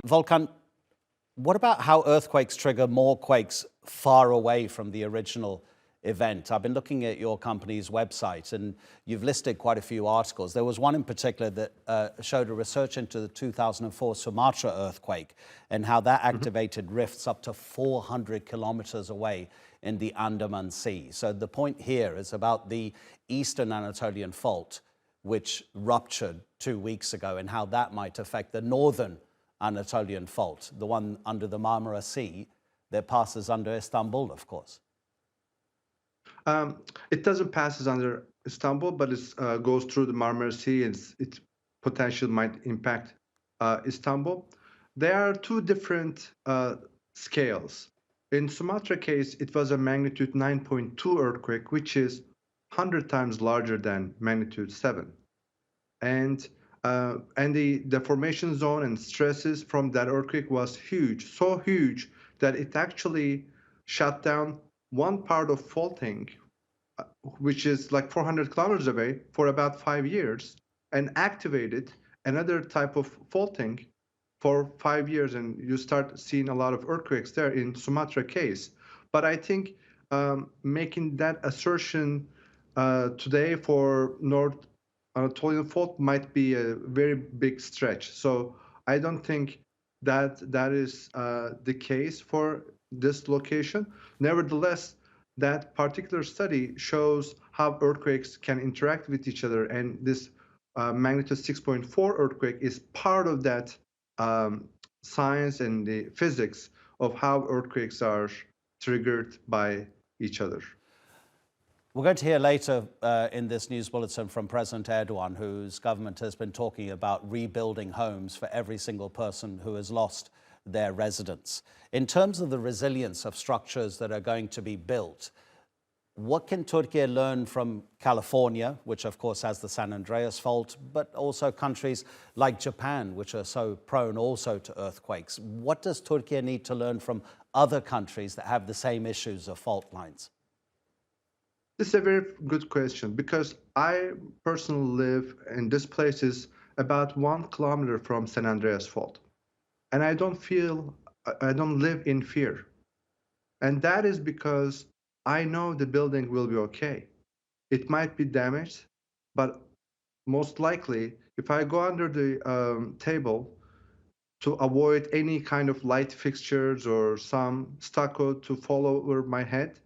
Volkan, what about how earthquakes trigger more quakes far away from the original event? I've been looking at your company's website and you've listed quite a few articles. There was one in particular that showed a research into the 2004 Sumatra earthquake and how that activated rifts up to 400 kilometers away in the Andaman Sea. So the point here is about the Eastern Anatolian fault, which ruptured 2 weeks ago, and how that might affect the Northern Anatolian fault, the one under the Marmara Sea that passes under Istanbul, of course. It doesn't pass under Istanbul, but it goes through the Marmara Sea, and its potential might impact Istanbul. There are two different scales. In Sumatra case, it was a magnitude 9.2 earthquake, which is 100 times larger than magnitude 7. And the deformation zone and stresses from that earthquake was huge, so huge that it actually shut down one part of faulting, which is like 400 kilometers away, for about 5 years, and activated another type of faulting for 5 years, and you start seeing a lot of earthquakes there in Sumatra case. But I think making that assertion today for North Anatolian fault might be a very big stretch. So I don't think that is the case for this location. Nevertheless, that particular study shows how earthquakes can interact with each other, and this magnitude 6.4 earthquake is part of that science and the physics of how earthquakes are triggered by each other. We're going to hear later in this news bulletin from President Erdogan, whose government has been talking about rebuilding homes for every single person who has lost their residence. In terms of the resilience of structures that are going to be built, what can Türkiye learn from California, which of course has the San Andreas fault, but also countries like Japan, which are so prone also to earthquakes? What does Türkiye need to learn from other countries that have the same issues of fault lines? This is a very good question, because I personally live in this place is about 1 kilometer from San Andreas fault. And I don't live in fear. And that is because I know the building will be okay. It might be damaged, but most likely, if I go under the table to avoid any kind of light fixtures or some stucco to fall over my head,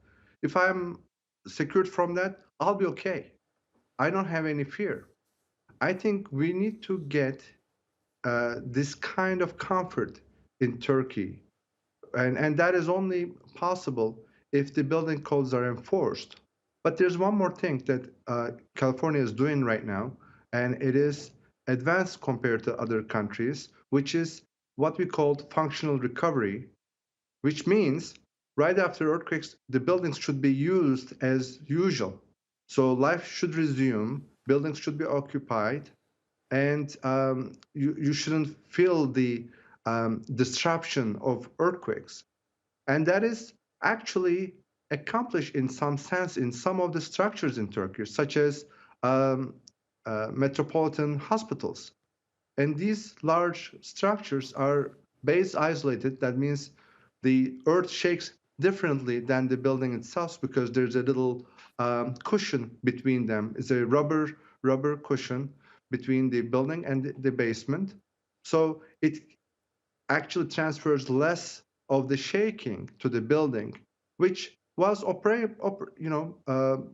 if I'm secured from that, I'll be okay. I don't have any fear. I think we need to get this kind of comfort in Turkey, and that is only possible if the building codes are enforced. But there's one more thing that California is doing right now, and it is advanced compared to other countries, which is what we call functional recovery, which means right after earthquakes, the buildings should be used as usual. So life should resume, buildings should be occupied, and you shouldn't feel the disruption of earthquakes. And that is actually accomplished in some sense in some of the structures in Turkey, such as metropolitan hospitals. And these large structures are base isolated. That means the earth shakes differently than the building itself, because there's a little cushion between them. It's a rubber cushion between the building and the basement. So it actually transfers less of the shaking to the building, which was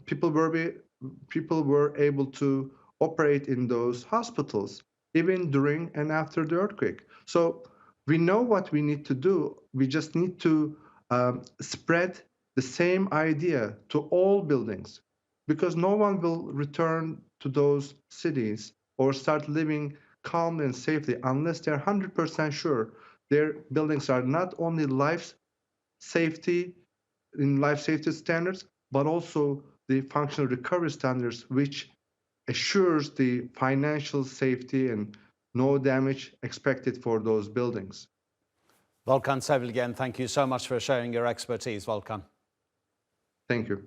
people were able to operate in those hospitals even during and after the earthquake. So we know what we need to do. We just need to spread the same idea to all buildings, because no one will return to those cities or start living calmly and safely unless they're 100% sure their buildings are not only life safety standards, but also the functional recovery standards, which assures the financial safety and no damage expected for those buildings. Volkan Sevilgen, thank you so much for sharing your expertise, Volkan. Thank you.